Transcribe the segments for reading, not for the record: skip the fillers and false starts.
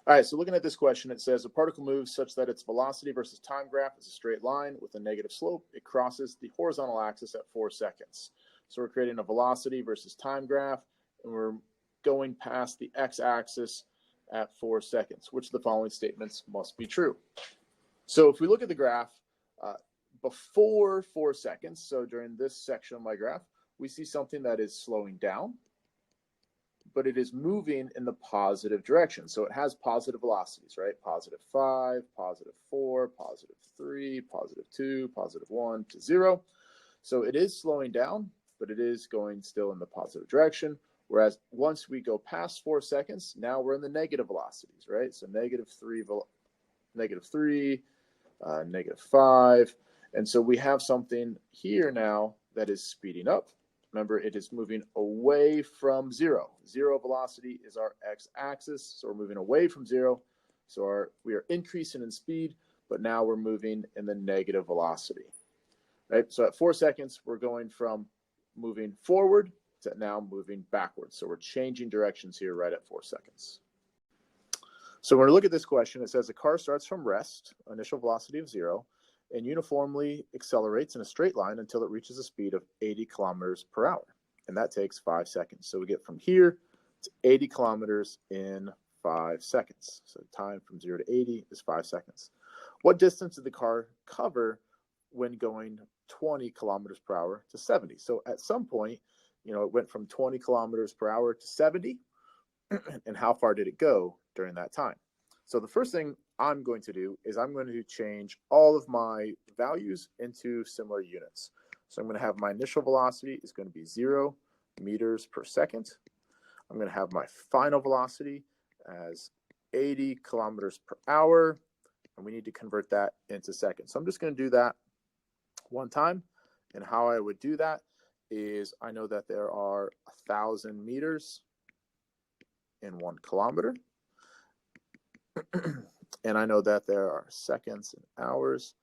All right, so looking at this question, it says a particle moves such that its velocity versus time graph is a straight line with a negative slope. It crosses the horizontal axis at 4 seconds. So we're creating a velocity versus time graph, and we're going past the x-axis at 4 seconds. Which of the following statements must be true? So if we look at the graph before 4 seconds, so during this section of my graph, we see something that is slowing down, but it is moving in the positive direction. So it has positive velocities, right? +5, +4, +3, +2, +1 to 0. So it is slowing down, but it is going still in the positive direction. Whereas once we go past 4 seconds, now we're in the negative velocities, right? So -3, -5. And so we have something here now that is speeding up. Remember, it is moving away from 0. 0 velocity is our x-axis, so we're moving away from 0. So we are increasing in speed, but now we're moving in the negative velocity. Right? So at 4 seconds, we're going from moving forward to now moving backwards. So we're changing directions here right at 4 seconds. So when we look at this question, it says a car starts from rest, initial velocity of 0, and uniformly accelerates in a straight line until it reaches a speed of 80 kilometers per hour. And that takes 5 seconds. So we get from here to 80 kilometers in 5 seconds. So time from 0 to 80 is 5 seconds. What distance did the car cover when going 20 kilometers per hour to 70? So at some point, it went from 20 kilometers per hour to 70. And how far did it go during that time? So the first thing I'm going to do is I'm going to change all of my values into similar units. So I'm going to have my initial velocity is going to be 0 meters per second. I'm going to have my final velocity as 80 kilometers per hour. And we need to convert that into seconds. So I'm just going to do that one time. And how I would do that is I know that there are 1,000 meters in 1 kilometer. And I know that there are seconds and hours.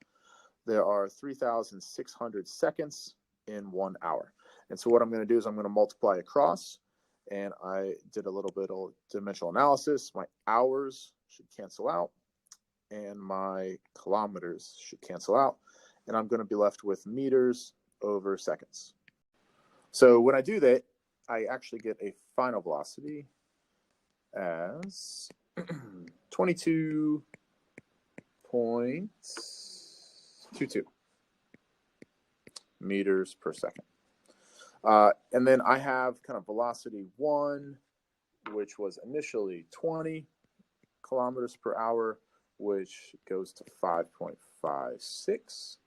There are 3,600 seconds in 1 hour. And so what I'm going to do is I'm going to multiply across. And I did a little bit of dimensional analysis. My hours should cancel out. And my kilometers should cancel out. And I'm going to be left with meters over seconds. So when I do that, I actually get a final velocity as 22.22 meters per second. And then I have kind of velocity 1, which was initially 20 kilometers per hour, which goes to 5.56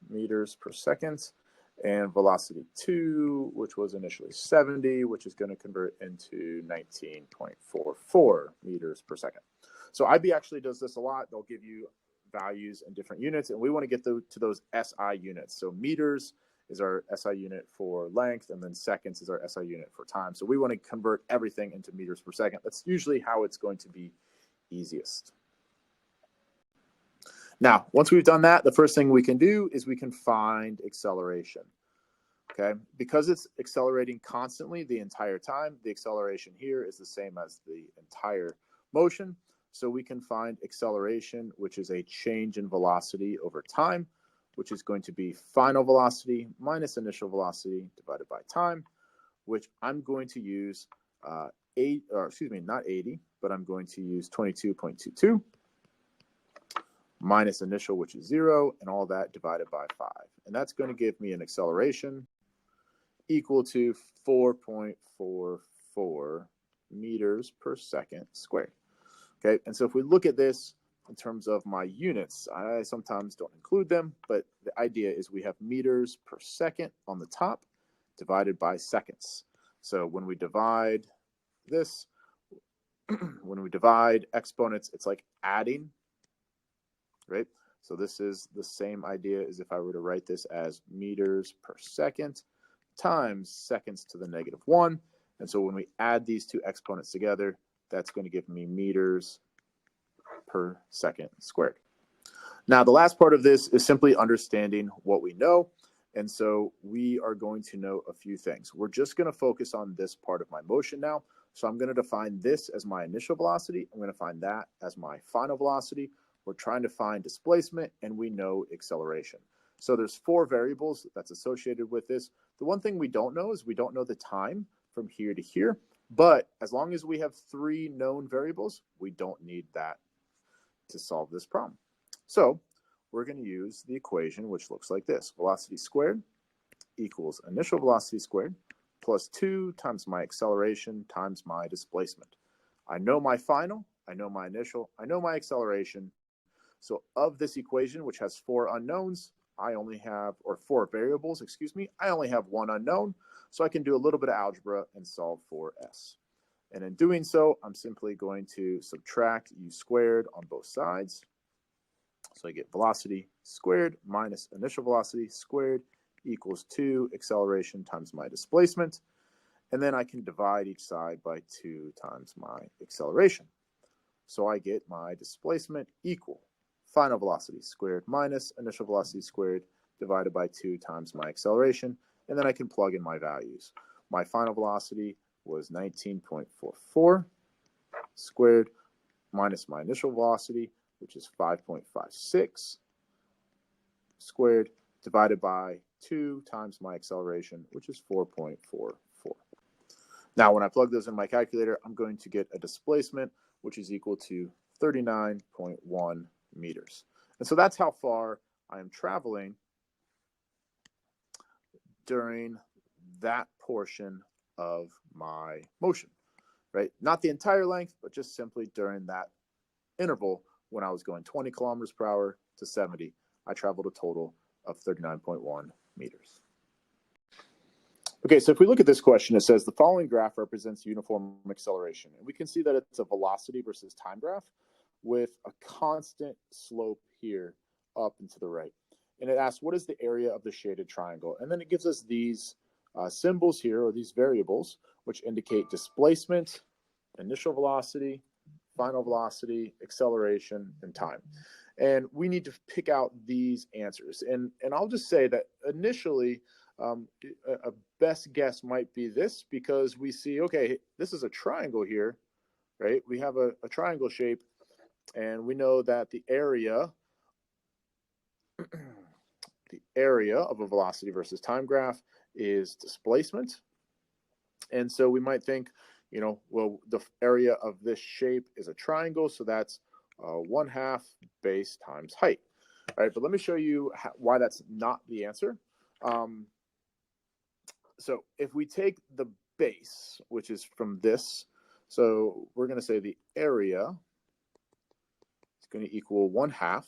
meters per second. And velocity 2, which was initially 70, which is going to convert into 19.44 meters per second. So IB actually does this a lot. They'll give you values in different units, and we want to get to those SI units. So meters is our SI unit for length, and then seconds is our SI unit for time. So we want to convert everything into meters per second. That's usually how it's going to be easiest. Now, once we've done that, the first thing we can do is we can find acceleration. Okay, because it's accelerating constantly the entire time, the acceleration here is the same as the entire motion. So we can find acceleration, which is a change in velocity over time, which is going to be final velocity minus initial velocity divided by time, which I'm going to use not 80, but I'm going to use 22.22. minus initial, which is 0, and all that divided by 5. And that's going to give me an acceleration equal to 4.44 meters per second squared. Okay, and so if we look at this in terms of my units, I sometimes don't include them, but the idea is we have meters per second on the top divided by seconds. So when we divide this, when we divide exponents, it's like adding, right? So this is the same idea as if I were to write this as meters per second times seconds to the -1. And so when we add these two exponents together, that's going to give me meters per second squared. Now, the last part of this is simply understanding what we know. And so we are going to know a few things. We're just going to focus on this part of my motion now. So I'm going to define this as my initial velocity. I'm going to find that as my final velocity. We're trying to find displacement, and we know acceleration. So there's 4 variables that's associated with this. The one thing we don't know is we don't know the time from here to here. But as long as we have 3 known variables, we don't need that to solve this problem. So we're going to use the equation, which looks like this. Velocity squared equals initial velocity squared plus 2 times my acceleration times my displacement. I know my final, I know my initial, I know my acceleration. So of this equation, which has 4 unknowns, I only have, or 4 variables, excuse me, I only have 1 unknown. So I can do a little bit of algebra and solve for S. And in doing so, I'm simply going to subtract u squared on both sides. So I get velocity squared minus initial velocity squared equals 2 acceleration times my displacement. And then I can divide each side by 2 times my acceleration. So I get my displacement equal final velocity squared minus initial velocity squared divided by 2 times my acceleration. And then I can plug in my values. My final velocity was 19.44 squared minus my initial velocity, which is 5.56 squared, divided by 2 times my acceleration, which is 4.44. Now, when I plug those in my calculator, I'm going to get a displacement, which is equal to 39.1 meters. And so that's how far I am traveling during that portion of my motion, right? Not the entire length, but just simply during that interval when I was going 20 kilometers per hour to 70, I traveled a total of 39.1 meters. Okay, so if we look at this question, it says the following graph represents uniform acceleration. And we can see that it's a velocity versus time graph with a constant slope here up and to the right. And it asks, what is the area of the shaded triangle? And then it gives us these symbols here, or these variables, which indicate displacement, initial velocity, final velocity, acceleration, and time. And we need to pick out these answers. And I'll just say that initially, a best guess might be this, because we see, okay, this is a triangle here, right? We have a triangle shape, and we know that the area of a velocity versus time graph is displacement. And so we might think, you know, well, the area of this shape is a triangle, so that's 1/2 base times height. All right, but let me show you why that's not the answer. So if we take the base, which is from this, so we're going to say the area is going to equal 1/2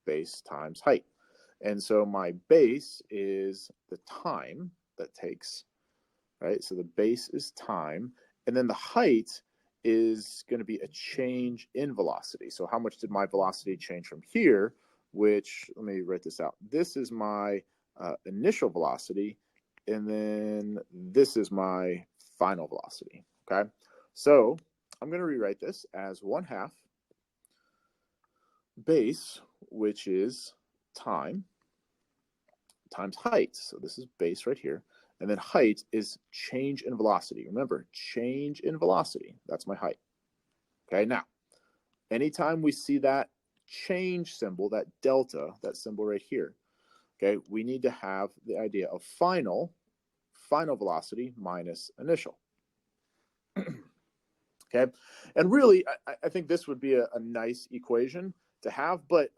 base times height. And so my base is the time that takes, right? So the base is time. And then the height is going to be a change in velocity. So how much did my velocity change from here? Which, let me write this out. This is my initial velocity. And then this is my final velocity, okay? So I'm going to rewrite this as 1/2 base, which is time, times height. So this is base right here. And then height is change in velocity. Remember, change in velocity. That's my height. Okay, now, anytime we see that change symbol, that delta, that symbol right here, okay, we need to have the idea of final velocity minus initial. Okay, and really, I think this would be a nice equation to have, but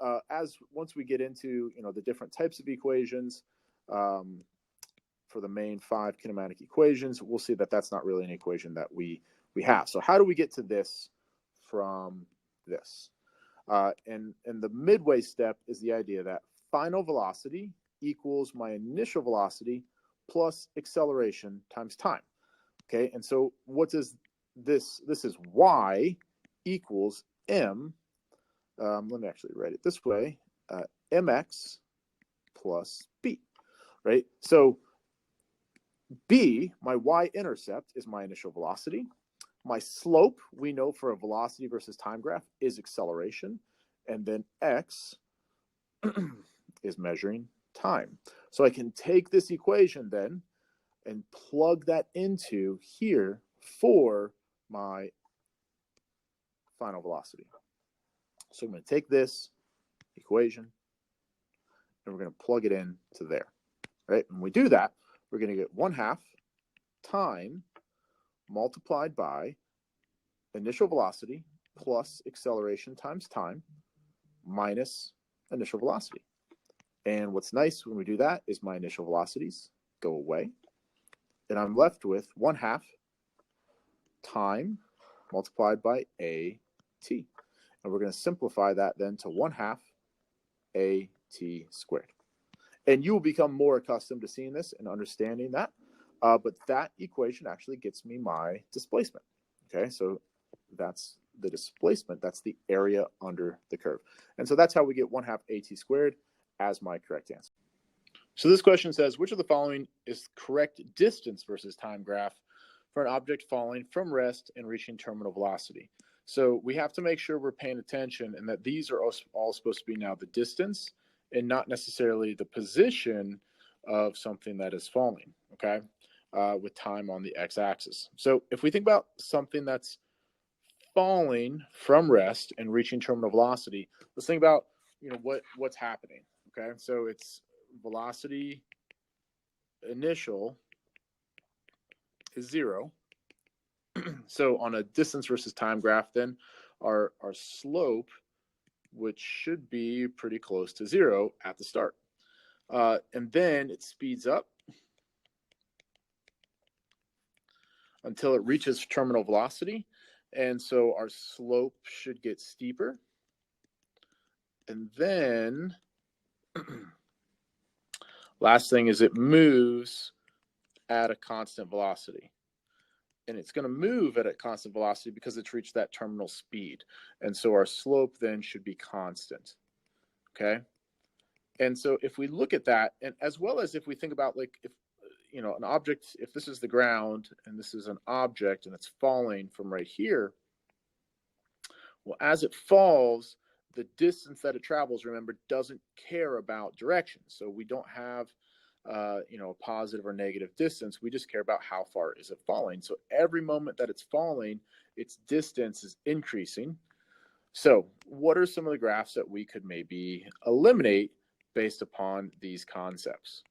once we get into, you know, the different types of equations for the main 5 kinematic equations, we'll see that that's not really an equation that we have. So how do we get to this from this? And the midway step is the idea that final velocity equals my initial velocity plus acceleration times time. Okay, and so what does this is y equals m. Let me actually write it this way, mx plus b, right? So b, my y-intercept, is my initial velocity. My slope, we know for a velocity versus time graph, is acceleration. And then x is measuring time. So I can take this equation then and plug that into here for my final velocity. So I'm going to take this equation and we're going to plug it in to there. Right? When we do that, we're going to get 1/2 time multiplied by initial velocity plus acceleration times time minus initial velocity. And what's nice when we do that is my initial velocities go away. And I'm left with 1/2 time multiplied by AT. And we're going to simplify that then to 1/2 AT squared. And you will become more accustomed to seeing this and understanding that. But that equation actually gets me my displacement. Okay, so that's the displacement. That's the area under the curve. And so that's how we get 1/2 AT squared as my correct answer. So this question says, which of the following is correct distance versus time graph for an object falling from rest and reaching terminal velocity? So we have to make sure we're paying attention and that these are all supposed to be now the distance and not necessarily the position of something that is falling, okay, with time on the x-axis. So if we think about something that's falling from rest and reaching terminal velocity, let's think about, you know, what's happening, okay? So it's velocity initial is 0. So on a distance versus time graph, then our slope, which should be pretty close to 0 at the start. And then it speeds up until it reaches terminal velocity. And so our slope should get steeper. And then last thing is it moves at a constant velocity. And it's going to move at a constant velocity because it's reached that terminal speed. And so our slope then should be constant. Okay. And so if we look at that, and as well as if we think about, like, if, you know, an object, if this is the ground and this is an object and it's falling from right here, well, as it falls, the distance that it travels, remember, doesn't care about direction. So we don't have you know, a positive or negative distance. We just care about how far is it falling. So every moment that it's falling, its distance is increasing. So what are some of the graphs that we could maybe eliminate based upon these concepts?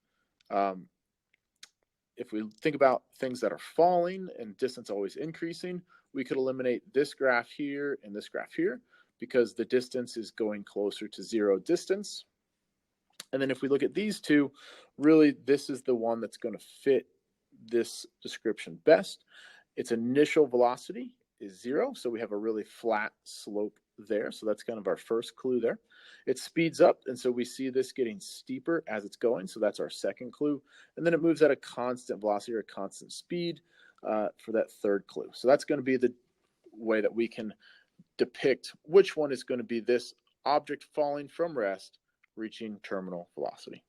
If we think about things that are falling and distance always increasing, we could eliminate this graph here and this graph here because the distance is going closer to 0 distance. And then if we look at these two, really this is the one that's going to fit this description best. Its initial velocity is 0, so we have a really flat slope there. So that's kind of our first clue there. It speeds up, and so we see this getting steeper as it's going. So that's our second clue. And then it moves at a constant velocity or a constant speed for that third clue. So that's going to be the way that we can depict which one is going to be this object falling from rest reaching terminal velocity.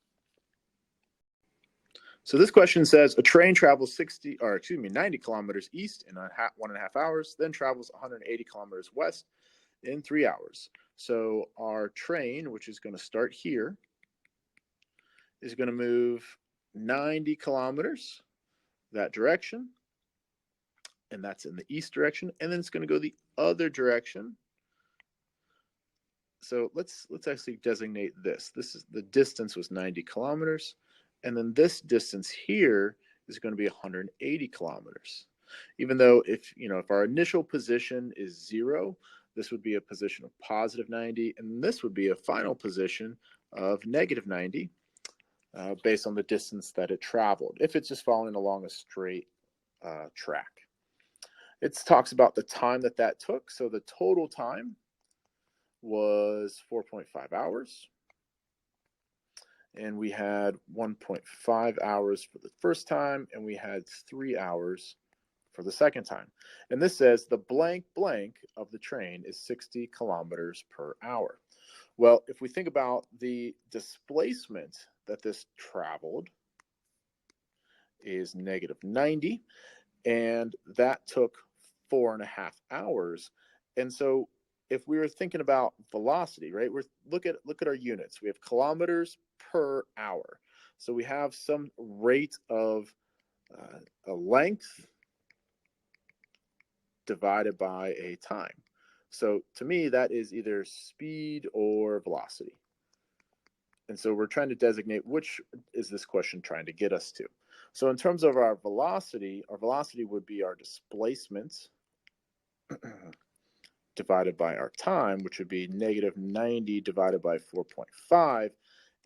So this question says a train travels 90 kilometers east in 1.5 hours, then travels 180 kilometers west in 3 hours. So our train, which is going to start here, is going to move 90 kilometers that direction, and that's in the east direction, and then it's going to go the other direction. So let's actually designate this. This is the distance was 90 kilometers, and then this distance here is going to be 180 kilometers. Even though if our initial position is 0, this would be a position of positive 90, and this would be a final position of negative 90 based on the distance that it traveled, if it's just following along a straight track. It talks about the time that took. So the total time was 4.5 hours. And we had 1.5 hours for the first time, and we had 3 hours for the second time. And this says the blank blank of the train is 60 kilometers per hour. Well, if we think about the displacement that this traveled is negative 90, and that took 4.5 hours. And so if we were thinking about velocity, right, look at our units. We have kilometers per hour. So we have some rate of a length divided by a time. So to me, that is either speed or velocity. And so we're trying to designate which is this question trying to get us to. So in terms of our velocity would be our displacement divided by our time, which would be negative 90 divided by 4.5.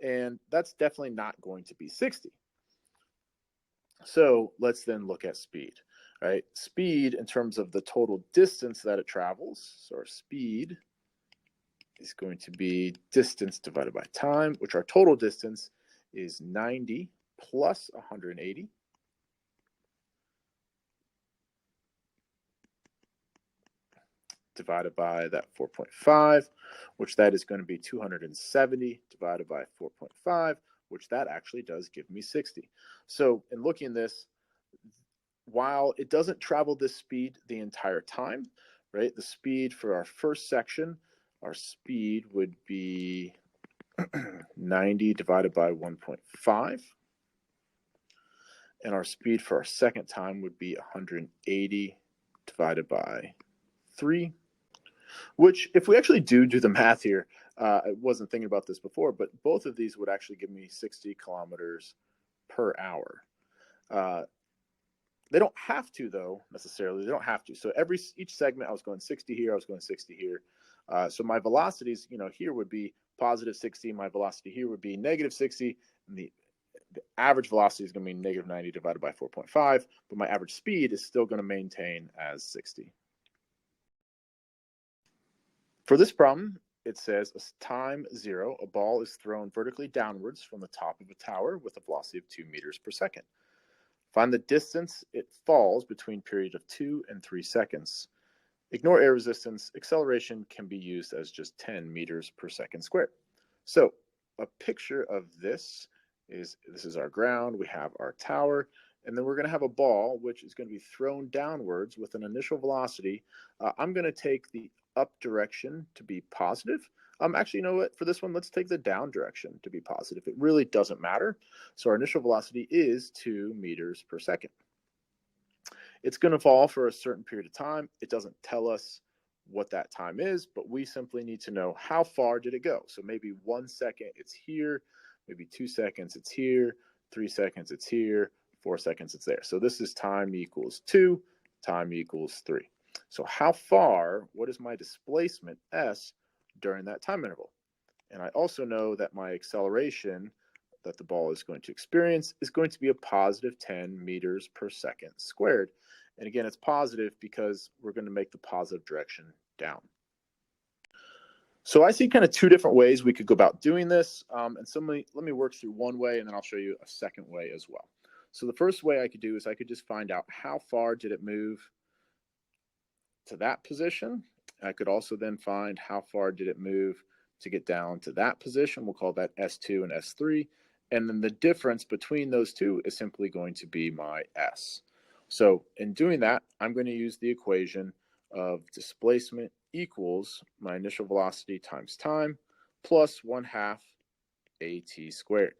And that's definitely not going to be 60. So let's then look at speed, right? Speed in terms of the total distance that it travels. So our speed is going to be distance divided by time, which our total distance is 90 plus 180. Divided by that 4.5, which that is going to be 270 divided by 4.5, which that actually does give me 60. So in looking at this, while it doesn't travel this speed the entire time, right? The speed for our first section, our speed would be 90 divided by 1.5. And our speed for our second time would be 180 divided by 3. Which, if we actually do the math here, I wasn't thinking about this before, but both of these would actually give me 60 kilometers per hour. They don't have to, though, necessarily. They don't have to. So each segment, I was going 60 here, I was going 60 here. So my velocities, here would be positive 60. My velocity here would be negative 60. And the average velocity is going to be negative 90 divided by 4.5. But my average speed is still going to maintain as 60. For this problem, it says time 0, a ball is thrown vertically downwards from the top of a tower with a velocity of 2 meters per second. Find the distance it falls between periods of 2 and 3 seconds. Ignore air resistance. Acceleration can be used as just 10 meters per second squared. So a picture of this is our ground. We have our tower, and then we're going to have a ball which is going to be thrown downwards with an initial velocity. I'm going to take the up direction to be positive. Actually, you know what? For this one, let's take the down direction to be positive. It really doesn't matter. So our initial velocity is 2 meters per second. It's going to fall for a certain period of time. It doesn't tell us what that time is, but we simply need to know how far did it go. So maybe 1 second it's here, maybe 2 seconds it's here, 3 seconds it's here, 4 seconds it's there. So this is time equals 2, time equals 3. So how far, what is my displacement, s, during that time interval? And I also know that my acceleration that the ball is going to experience is going to be a positive 10 meters per second squared. And again, it's positive because we're going to make the positive direction down. So I see kind of 2 different ways we could go about doing this. And so let me work through one way, and then I'll show you a second way as well. So the first way I could do is I could just find out how far did it move to that position. I could also then find how far did it move to get down to that position. We'll call that S2 and S3. And then the difference between those two is simply going to be my S. So in doing that, I'm going to use the equation of displacement equals my initial velocity times time plus 1/2 AT squared.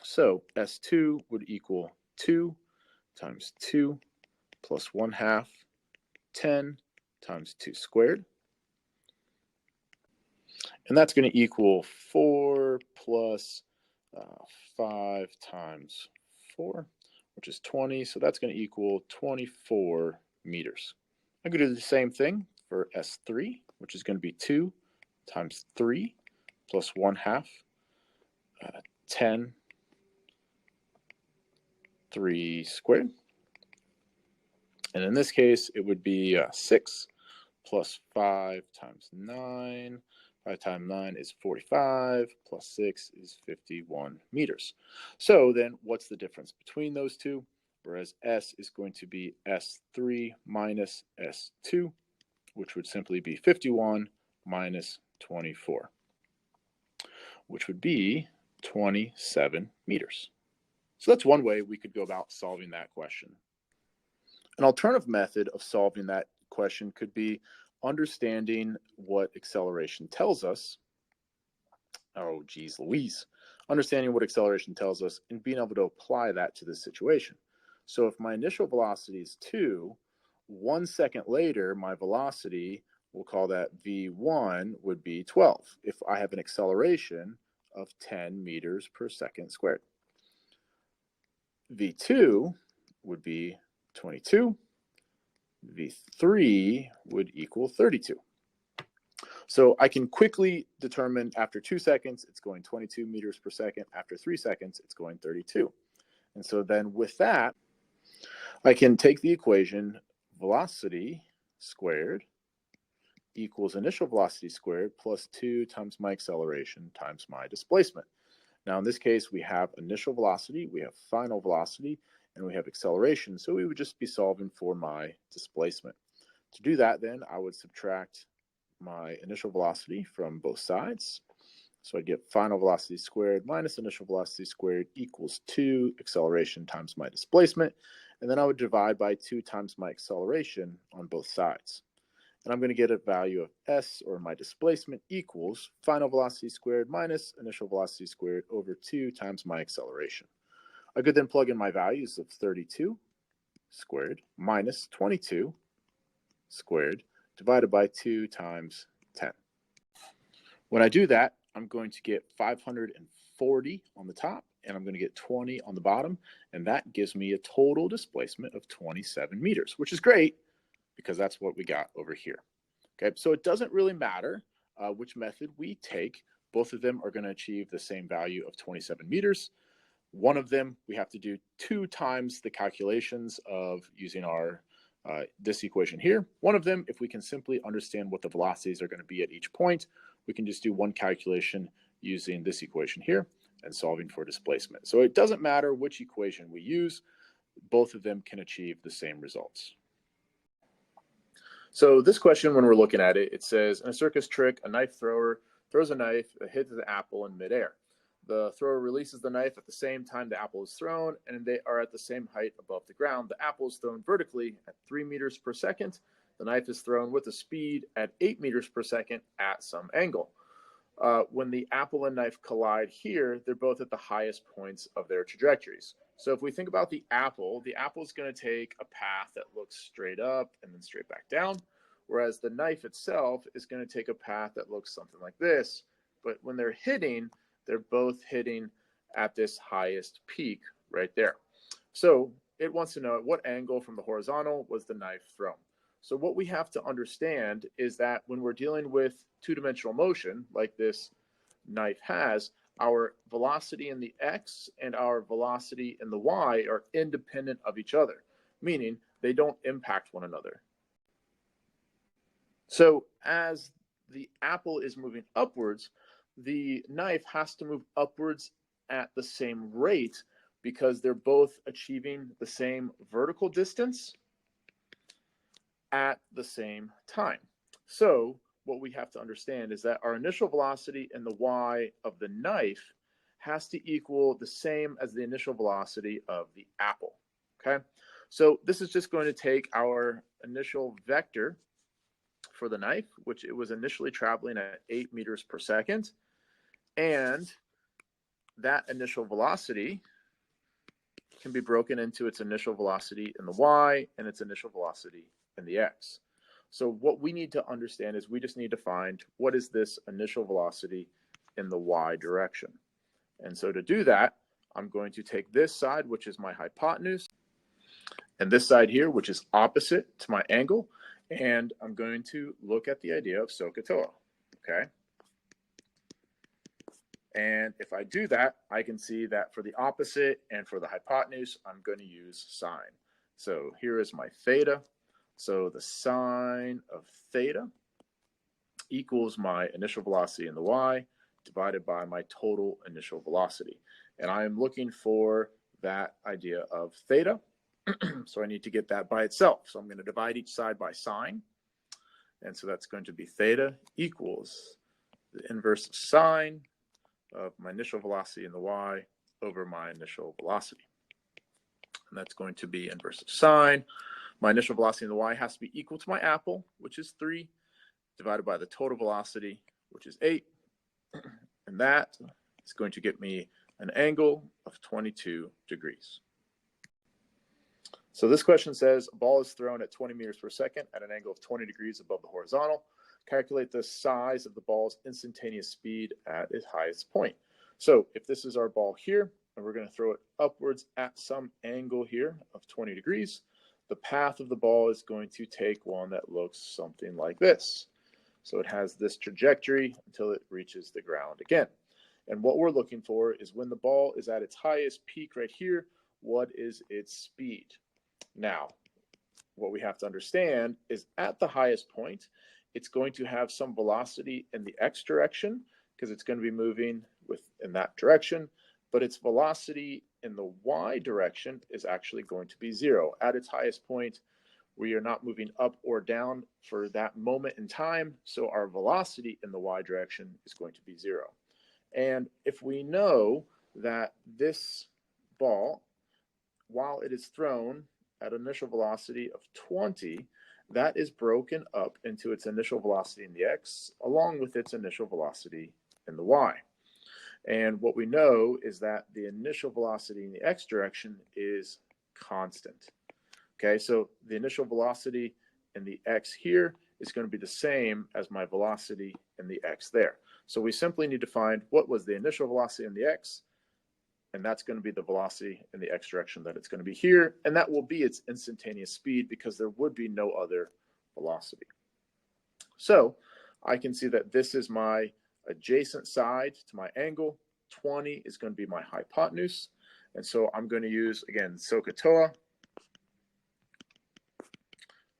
So S2 would equal 2 times 2 plus 1/2 10 times 2 squared. And that's going to equal 4 plus 5 times 4, which is 20. So that's going to equal 24 meters. I'm going to do the same thing for S3, which is going to be 2 times 3 plus 1/2, 10, 3 squared. And in this case, it would be 6 plus 5 times 9. 5 times 9 is 45, plus 6 is 51 meters. So then what's the difference between those two? Whereas S is going to be S3 minus S2, which would simply be 51 minus 24, which would be 27 meters. So that's one way we could go about solving that question. An alternative method of solving that question could be understanding what acceleration tells us. Oh, geez Louise. Understanding what acceleration tells us and being able to apply that to this situation. So if my initial velocity is 2, 1 second later, my velocity, we'll call that v1, would be 12 if I have an acceleration of 10 meters per second squared. v2 would be 22. v3 would equal 32. So I can quickly determine after 2 seconds, it's going 22 meters per second. After 3 seconds, it's going 32. And so then with that, I can take the equation velocity squared equals initial velocity squared plus 2 times my acceleration times my displacement. Now in this case, we have initial velocity, we have final velocity, and we have acceleration. So we would just be solving for my displacement. To do that, then I would subtract my initial velocity from both sides. So I get final velocity squared minus initial velocity squared equals 2 acceleration times my displacement. And then I would divide by 2 times my acceleration on both sides. And I'm going to get a value of s, or my displacement, equals final velocity squared minus initial velocity squared over 2 times my acceleration. I could then plug in my values of 32 squared minus 22 squared divided by 2 times 10. When I do that, I'm going to get 540 on the top, and I'm going to get 20 on the bottom, and that gives me a total displacement of 27 meters, which is great because that's what we got over here. Okay, so it doesn't really matter which method we take. Both of them are going to achieve the same value of 27 meters. One of them, we have to do 2 times the calculations of using our this equation here. One of them, if we can simply understand what the velocities are going to be at each point, we can just do one calculation using this equation here and solving for displacement. So it doesn't matter which equation we use, both of them can achieve the same results. So this question, when we're looking at it, it says, in a circus trick, a knife thrower throws a knife that hits the apple in midair. The thrower releases the knife at the same time the apple is thrown, and they are at the same height above the ground. The apple is thrown vertically at 3 meters per second. The knife is thrown with a speed at 8 meters per second at some angle. When the apple and knife collide here, they're both at the highest points of their trajectories. So if we think about the apple is going to take a path that looks straight up and then straight back down, whereas the knife itself is going to take a path that looks something like this. But when they're hitting, they're both hitting at this highest peak right there. So it wants to know at what angle from the horizontal was the knife thrown. So what we have to understand is that when we're dealing with two-dimensional motion, like this knife has, our velocity in the x and our velocity in the y are independent of each other, meaning they don't impact one another. So as the apple is moving upwards, the knife has to move upwards at the same rate because they're both achieving the same vertical distance at the same time. So what we have to understand is that our initial velocity in the y of the knife has to equal the same as the initial velocity of the apple. Okay, so this is just going to take our initial vector for the knife, which it was initially traveling at 8 meters per second, and that initial velocity can be broken into its initial velocity in the y and its initial velocity in the x. So what we need to understand is we just need to find what is this initial velocity in the y direction. And so to do that, I'm going to take this side, which is my hypotenuse, and this side here, which is opposite to my angle, and I'm going to look at the idea of SOHCAHTOA, okay? And if I do that, I can see that for the opposite and for the hypotenuse, I'm going to use sine. So here is my theta. So the sine of theta equals my initial velocity in the y divided by my total initial velocity. And I am looking for that idea of theta. So I need to get that by itself. So I'm going to divide each side by sine. And so that's going to be theta equals the inverse of sine of my initial velocity in the y over my initial velocity. And that's going to be inverse of sine. My initial velocity in the y has to be equal to my apple, which is 3, divided by the total velocity, which is 8. And that is going to get me an angle of 22 degrees. So this question says, a ball is thrown at 20 meters per second at an angle of 20 degrees above the horizontal. Calculate the size of the ball's instantaneous speed at its highest point. So if this is our ball here, and we're going to throw it upwards at some angle here of 20 degrees, the path of the ball is going to take one that looks something like this. So it has this trajectory until it reaches the ground again. And what we're looking for is when the ball is at its highest peak right here, what is its speed? Now, what we have to understand is at the highest point, it's going to have some velocity in the x direction because it's going to be moving in that direction, but its velocity in the y direction is actually going to be 0. At its highest point, we are not moving up or down for that moment in time, so our velocity in the y direction is going to be 0. And if we know that this ball, while it is thrown at initial velocity of 20, that is broken up into its initial velocity in the x along with its initial velocity in the y. And what we know is that the initial velocity in the x direction is constant. Okay, so the initial velocity in the x here is going to be the same as my velocity in the x there. So we simply need to find what was the initial velocity in the x, and that's going to be the velocity in the x direction that it's going to be here, and that will be its instantaneous speed because there would be no other velocity. So I can see that this is my adjacent side to my angle. 20 is going to be my hypotenuse, and so I'm going to use, again, SOHCAHTOA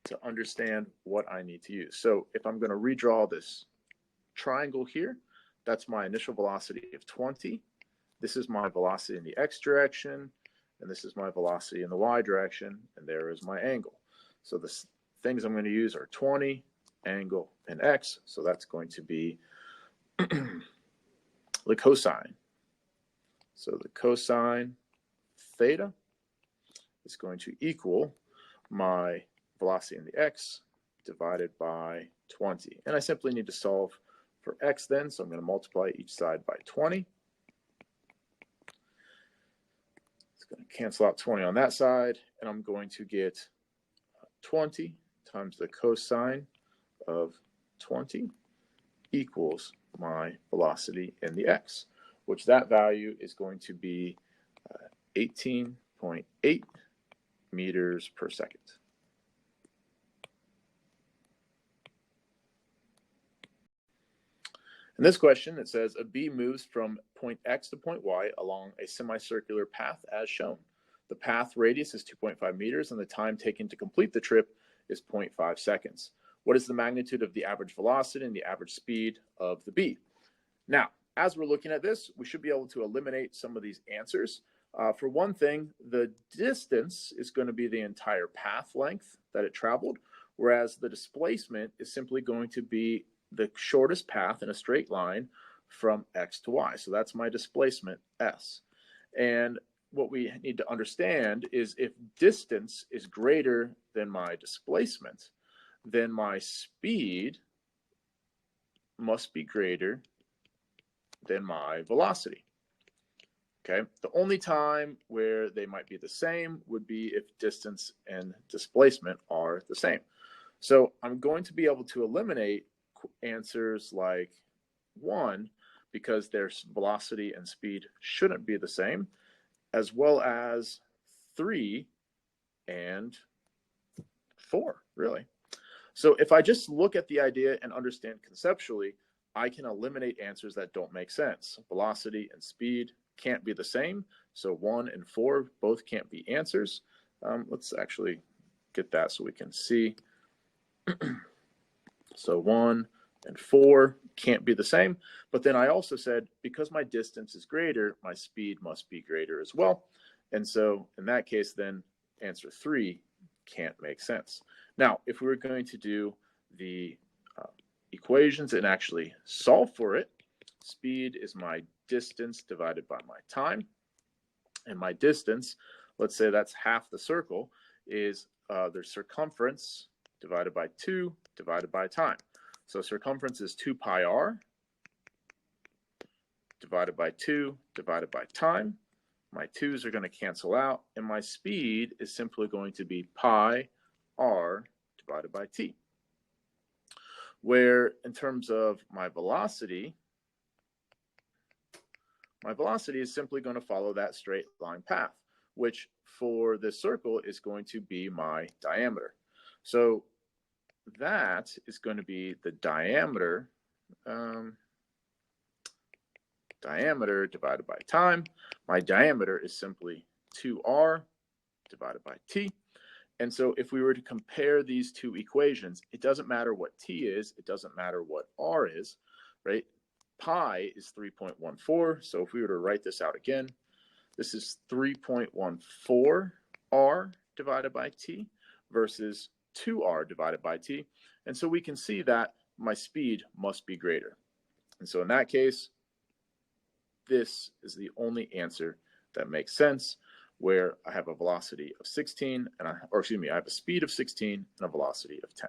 to understand what I need to use. So if I'm going to redraw this triangle here, that's my initial velocity of 20. This is my velocity in the x direction, and this is my velocity in the y direction, and there is my angle. So the things I'm going to use are 20, angle, and x, so that's going to be the cosine. So the cosine theta is going to equal my velocity in the x divided by 20. And I simply need to solve for x then, so I'm going to multiply each side by 20. It's going to cancel out 20 on that side, and I'm going to get 20 times the cosine of 20 equals my velocity in the x, which that value is going to be 18.8 meters per second. In this question, it says a bee moves from point X to point Y along a semicircular path as shown. The path radius is 2.5 meters and the time taken to complete the trip is 0.5 seconds. What is the magnitude of the average velocity and the average speed of the bee? Now, as we're looking at this, we should be able to eliminate some of these answers. For one thing, the distance is going to be the entire path length that it traveled, whereas the displacement is simply going to be the shortest path in a straight line from X to Y. So that's my displacement, S. And what we need to understand is if distance is greater than my displacement, then my speed must be greater than my velocity. Okay, the only time where they might be the same would be if distance and displacement are the same. So I'm going to be able to eliminate answers like 1 because their velocity and speed shouldn't be the same, as well as 3 and 4, really. So if I just look at the idea and understand conceptually, I can eliminate answers that don't make sense. Velocity and speed can't be the same, so 1 and 4 both can't be answers. Let's actually get that so we can see. So 1 and 4 can't be the same, but then I also said because my distance is greater, my speed must be greater as well. And so in that case, then answer 3 can't make sense. Now, if we were going to do the equations and actually solve for it, speed is my distance divided by my time, and my distance, let's say that's half the circle, is the circumference divided by 2 divided by time. So circumference is 2 pi r divided by 2 divided by time. My 2's are going to cancel out, and my speed is simply going to be pi r divided by t. Where in terms of my velocity is simply going to follow that straight line path, which for this circle is going to be my diameter. So that is going to be the diameter, diameter divided by time. My diameter is simply 2r divided by t. And so if we were to compare these two equations, it doesn't matter what t is, it doesn't matter what r is, right? Pi is 3.14, so if we were to write this out again, this is 3.14 r divided by t versus 2r divided by t. And so we can see that my speed must be greater. And so in that case, this is the only answer that makes sense, where I have a velocity of 16, and I have a speed of 16 and a velocity of 10.